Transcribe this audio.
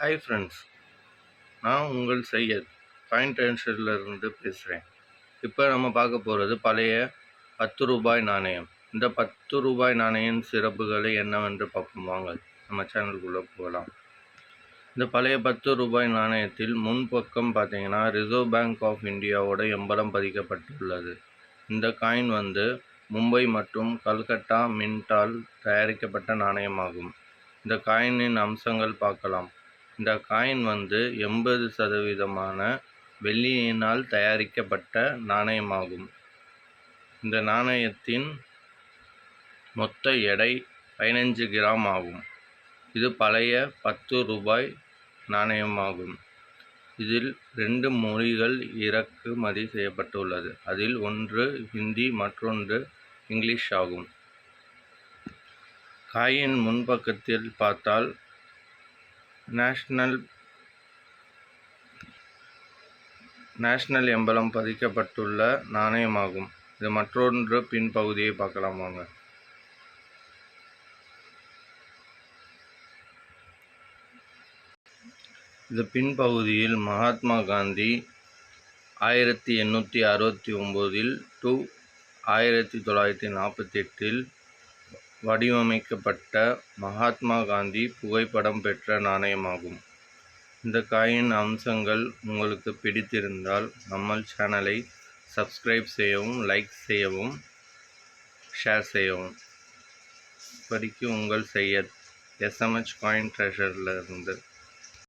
Hi friends, நான் உங்கள் சையத் இருந்து பேசுகிறேன். இப்போ நம்ம பார்க்க போகிறது பழைய 10 ரூபாய் நாணயம். இந்த 10 ரூபாய் நாணயம் சிறப்புகளை என்னவென்று பார்ப்போம். வாங்க நம்ம சேனலுக்குள்ளே போகலாம். இந்த பழைய 10 ரூபாய் நாணயத்தில் முன்பக்கம் பார்த்தீங்கன்னா ரிசர்வ் பேங்க் ஆஃப் இந்தியாவோட எம்பலம் பதிக்கப்பட்டுள்ளது. இந்த காயின் மும்பை மற்றும் கல்கட்டா மின்ட்டால் தயாரிக்கப்பட்ட நாணயமாகும். இந்த காயினின் அம்சங்கள் பார்க்கலாம். இந்த காயின் 80% வெள்ளியினால் தயாரிக்கப்பட்ட நாணயமாகும். இந்த நாணயத்தின் மொத்த எடை 15 கிராம் ஆகும். இது பழைய 10 ரூபாய் நாணயமாகும். இதில் 2 மொழிகள் இறக்குமதி செய்யப்பட்டுள்ளது. அதில் ஒன்று ஹிந்தி, மற்றொன்று இங்கிலீஷ் ஆகும். காயின் முன்பக்கத்தில் பார்த்தால் நேஷனல் எம்பலம் பதிக்கப்பட்டுள்ள நாணயமாகும். இது மற்றொன்று பின்பகுதியை பார்க்கலாம் வாங்க. இது பின்பகுதியில் மகாத்மா காந்தி 1869 to 1948 வடிவமைக்கப்பட்ட மகாத்மா காந்தி புகைப்படம் பெற்ற நாணயமாகும். இந்த காயின் அம்சங்கள் உங்களுக்கு பிடித்திருந்தால் நம்ம சேனலை சப்ஸ்கிரைப் செய்யவும், லைக் செய்யவும், ஷேர் செய்யவும். இப்படிக்கு உங்கள் சையத் SMH காயின் ட்ரெஷரில் இருந்து.